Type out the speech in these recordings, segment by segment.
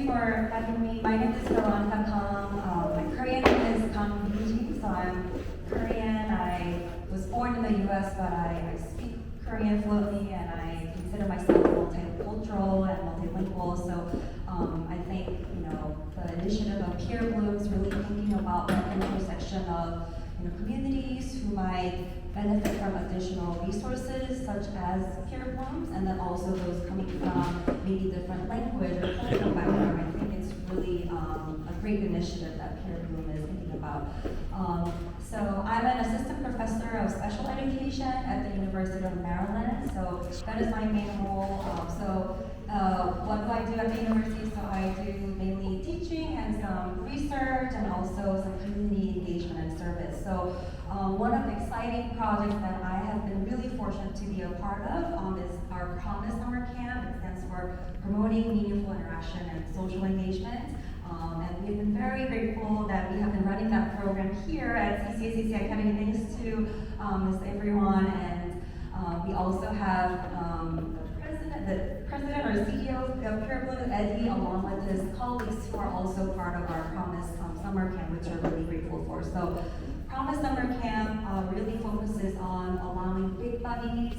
you for having me. My name is Veronica Kang. My Korean name is Kang, so I'm Korean. I was born in the U.S., but I speak Korean fluently, and I consider myself multicultural and multilingual. So I think the initiative of Peerblooms really thinking about the intersection of communities who might benefit from additional resources such as Peerblooms, and then also those coming from maybe different language or cultural background. I think it's really a great initiative that Peerbloom is thinking about. So I'm an assistant professor of special education at the University of Maryland. So that is my main role. What do I do at the university? So I do mainly teaching and some research and also some community engagement and service. So one of the exciting projects that I have been really fortunate to be a part of is our Promise Summer Camp. It stands for Promoting Meaningful Interaction and Social Engagement. And we've been very grateful that we have been running that program here at CCACC Academy, thanks to Ms. Everyone. And we also have the president or CEO of Peerblooms, Eddie, along with his colleagues who are also part of our Promise Summer Camp, which we're really grateful for. So Promise Summer Camp really focuses on allowing big buddies,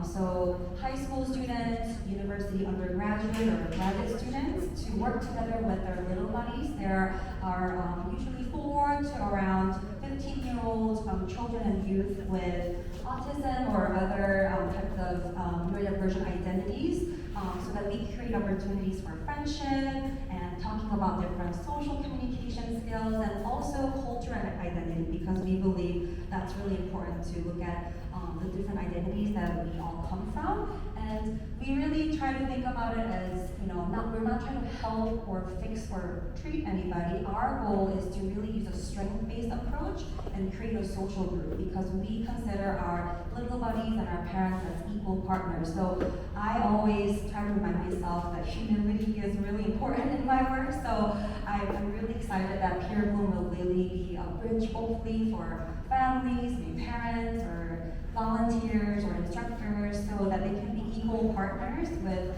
so high school students, university undergraduate or graduate students, to work together with their little buddies. There are usually 4 to around 15-year-old children and youth with autism or other types of neurodivergent identities, so that we create opportunities for friendship and talking about different social communication skills and also culture and identity, because we believe that's really important to look at the different identities that we all come from. And we really try to think about it as, we're not trying to help or fix or treat anybody. Our goal is to really use a strength-based approach and create a social group, because we consider our little buddies and our parents as equal partners. So I always try to remind myself that humility is really important in my work. So I'm really excited that Peerbloom will really be a bridge, hopefully, for families, maybe parents, or volunteers or instructors, so that they can be equal partners with,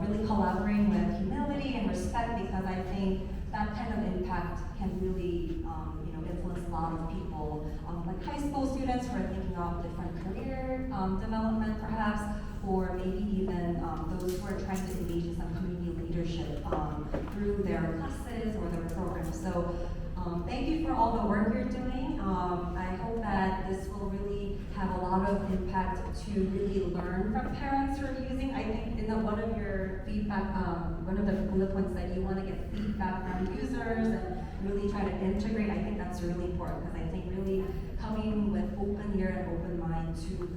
really collaborating with humility and respect, because I think that kind of impact can really, influence a lot of people, like high school students who are thinking of different career development, perhaps, or maybe even those who are trying to engage in some community leadership through their classes or their programs. So thank you for all the work you're doing. I hope that this will really have a lot of impact to really learn from parents who are using. I think in one of your feedback, one of the bullet points that you want to get feedback from users and really try to integrate, I think that's really important, because I think really coming with open ear and open mind to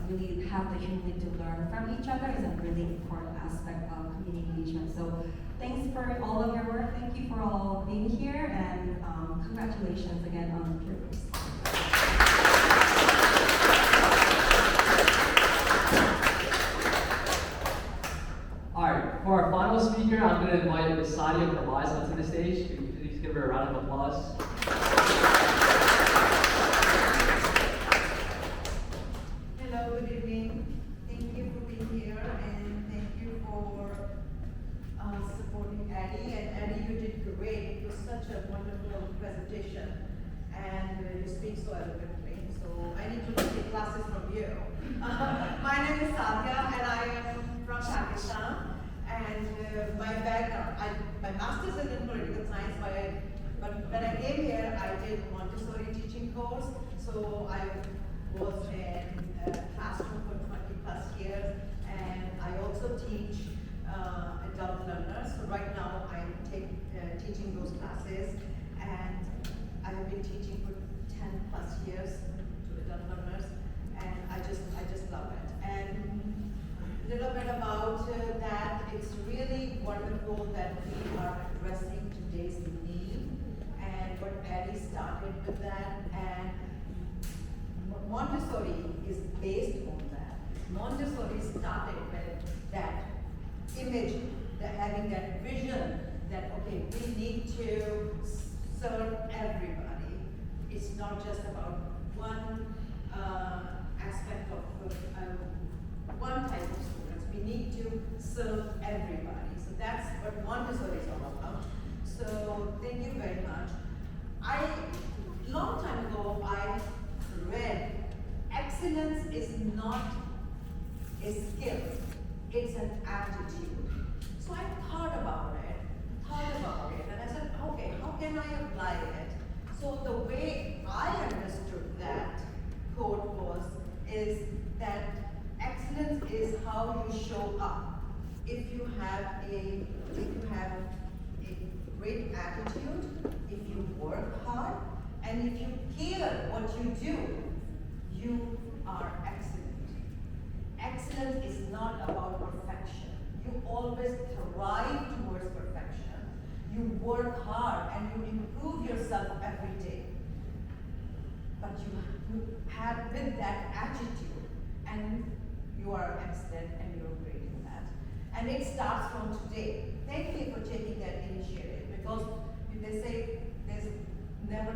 really have the humility to learn from each other is a really important aspect of community engagement. So thanks for all of your work. Thank you for all being here, and congratulations again on the Peerblooms. Alright, for our final speaker, I'm going to invite Ms. Saddia Perwaiz onto the stage. Can you please give her a round of applause? Hello, good evening. Thank you for being here, and thank you for supporting Addie. And Addie, you did great. It was such a wonderful presentation, and you speak so eloquently. So I need to take classes from you. My name is Saddia, and I am from Pakistan. And my background, my master's is in political science, but when I came here, I did Montessori teaching course. So I was in a classroom for 20+ years, and I also teach adult learners. So right now I'm teaching those classes, and I have been teaching for 10+ years to adult learners, and I just love it. And a little bit about that, it's really wonderful that we are addressing today's need, and what Addie started with that, and Montessori is based on that. Montessori started with that image, having that vision that, okay, we need to serve everybody. It's not just about one aspect of one type of students. We need to serve everybody. So that's what Montessori is all about. So thank you very much. Long time ago, I read excellence is not a skill, it's an attitude. So I thought about it, and I said, okay, how can I apply it? So the way I understood that quote is that excellence is how you show up. If you have a great attitude, if you work hard, and if you care what you do, you are excellent. Excellence is not about perfection. You always thrive towards perfection. You work hard and you improve yourself every day. But you have with that attitude, and you are excellent and you're great in that. And it starts from today. Thank you for taking that initiative, because if they say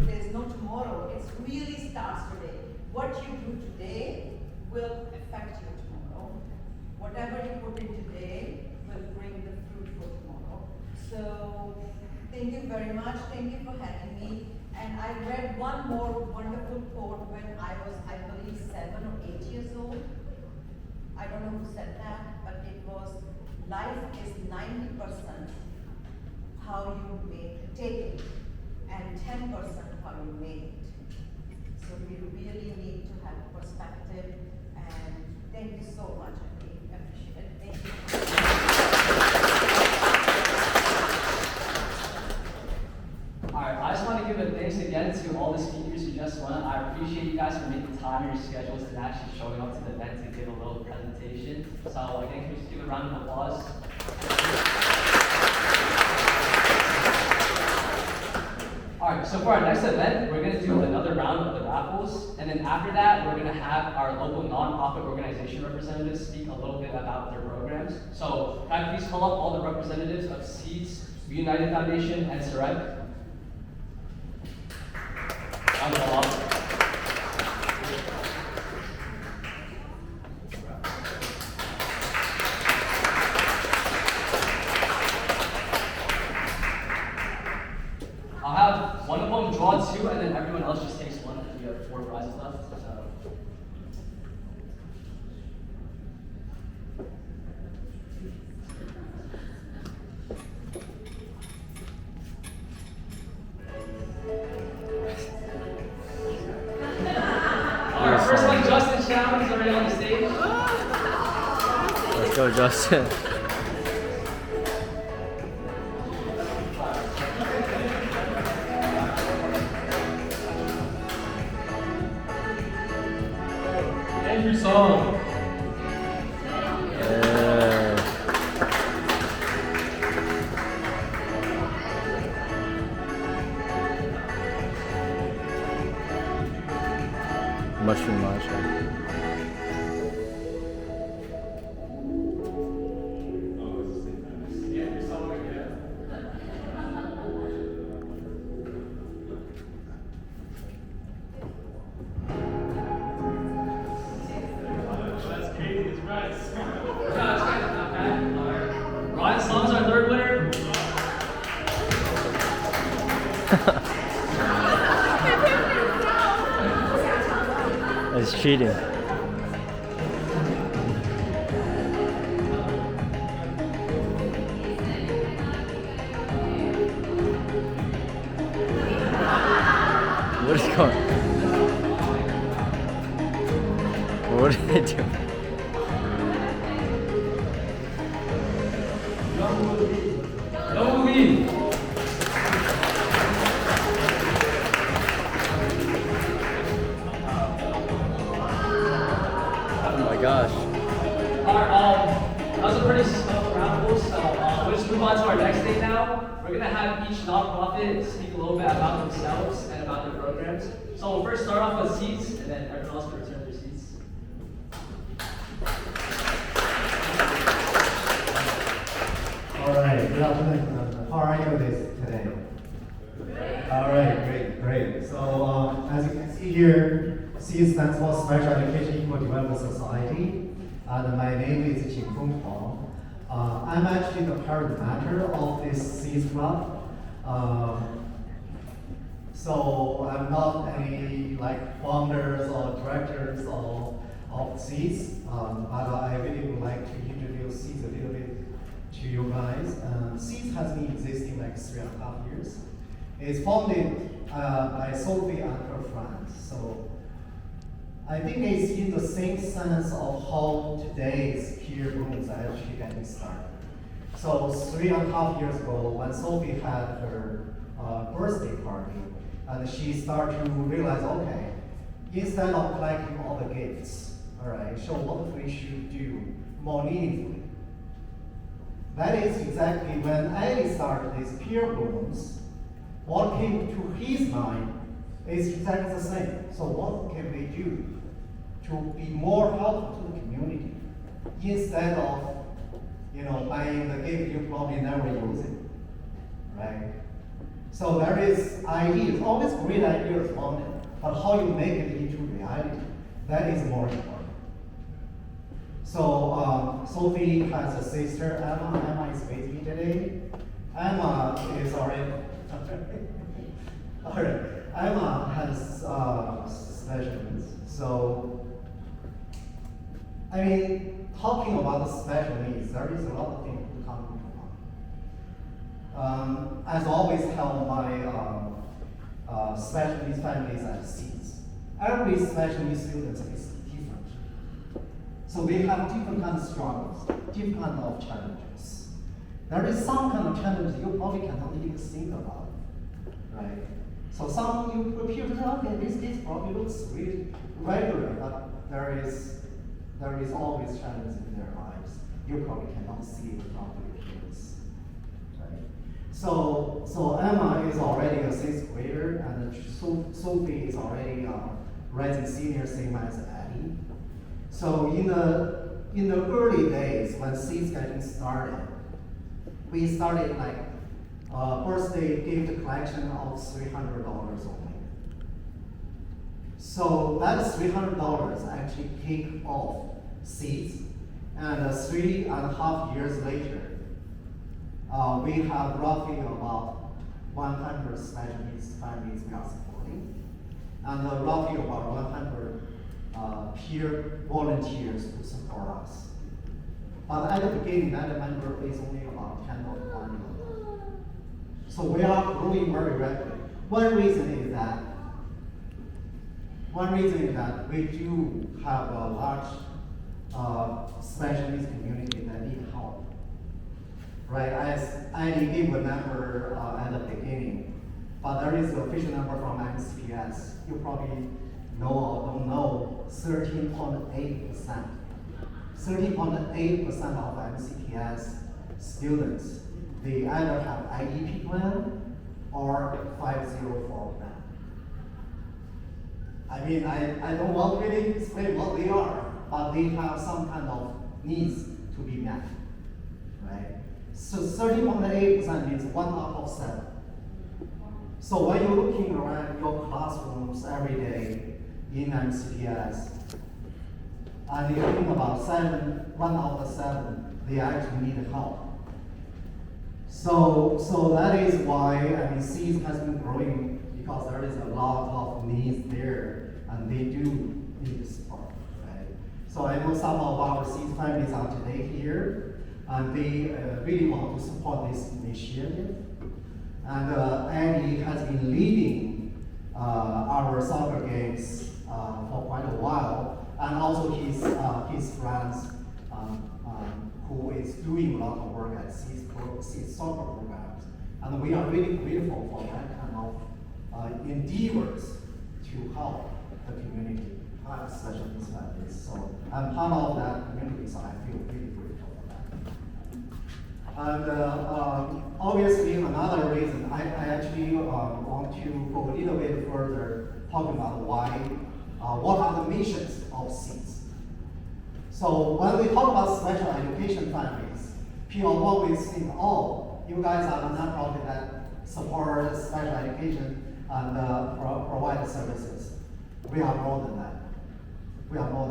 there's no tomorrow, it really starts today. What you do today will affect you tomorrow. Whatever you put in today will bring the fruit for tomorrow. So thank you very much. Thank you for having me. And I read one more wonderful quote when I was, I believe, 7 or 8 years old. I don't know who said that, but it was, life is 90% how you take it, and 10% how you make it. So we really need to have perspective, and thank you so much. I really appreciate it. Thank you. Alright, I just want to give a thanks again to all the speakers who just went. I appreciate you guys for making time in your schedules and actually showing up to the event to give a little presentation. So again, can we just give a round of applause? Alright, so for our next event, we're going to do another round of the raffles, and then after that, we're going to have our local nonprofit organization representatives speak a little bit about their programs. So can I please call up all the representatives of Seeds, United Foundation, and Surrey? I'll have one of them draw 2, and then everyone else just takes 1 if you have 4 prizes left. So. Alright, first one, Justin Chow, he's already on the stage. Let's go, Justin. Andrew Song. Yeah. Mushroom matcha. Ryan Slum's our 3rd winner. It's cheating. What is going on? What are they doing? No movie. Oh my gosh. Alright, that was a pretty tough round, so we'll just move on to our next thing now. We're gonna have each nonprofit speak a little bit about themselves and about their programs. So we'll first start off with seats, and then everyone else can return their seats. All right, good afternoon. How are you today? All right, great. So as you can see here, C stands for Special Education Equal Development Society, and my name is JinFeng. I'm actually the parent matter of this Seeds Club. So I'm not any like founders or directors of Seeds, but I really would like to introduce Seeds a little bit to you guys. Seeds has been existing like 3.5 years. It's founded by Sophie and her friends. So I think it's in the same sense of how today's Peerblooms are actually getting started. So 3.5 years ago, when Sophie had her birthday party, and she started to realize, okay, instead of collecting all the gifts, all right, so what we should do more meaningfully. That is exactly when Eddie started these Peerblooms. What came to his mind is exactly the same. So what can we do to be more helpful to the community instead of, buying the gift you probably never use it, right? So there is ideas, always great ideas on it, but how you make it into reality, that is more important. So Sophie has a sister, Emma. Emma is with me today. Emma is already, all right. Emma has special needs. So, I mean, talking about the special needs, there is a lot of things to come into mind. As always tell my special needs families at Seeds, every special needs student is different. So they have different kinds of struggles, different kinds of challenges. There is some kind of challenge you probably cannot even think about, right? So some you appear to say, okay, this probably looks really regular, but there is always challenges in their lives. You probably cannot see it from your kids, right? So Emma is already a 6th grader, and Sophie is already a rising senior, same as Addie. So in the early days when Seeds getting started, we started like birthday gift collection of $300 only. So that $300 actually kicked off Seeds, and 3.5 years later, we have roughly about 100 special needs families we are supporting, and roughly about 100 peer volunteers to support us. But at the beginning, that number is only about 10 or 20. So we are growing very rapidly. One reason is that we do have a large special needs community that need help. Right, as I gave a number at the beginning, but there is an official number from MCPS. You probably know or don't know, 13.8%. 13.8% of MCPS students, they either have IEP plan or 504 plan. I mean, I don't want to really explain what they are, but they have some kind of needs to be met, right? So 30.8% means 1 out of 7. So when you're looking around your classrooms every day in MCPS, and you think about 1 out of 7, they actually need help. So that is why Seeds has been growing, because there is a lot of needs there, and they do need support, right? So I know some of our Seeds families are today here, and they really want to support this initiative. And Andy has been leading our soccer games for quite a while, and also his friends who is doing a lot of work at Seeds soccer programs. And we are really grateful for that kind of endeavors to help the community, especially these families. So I'm part of that community, so I feel really grateful for that. And obviously, another reason, I actually want to go a little bit further, talking about why, what are the missions of Seeds. So when we talk about special education families, people always think, oh, you guys are the nonprofit that support special education and provide services. We are more than that. We are more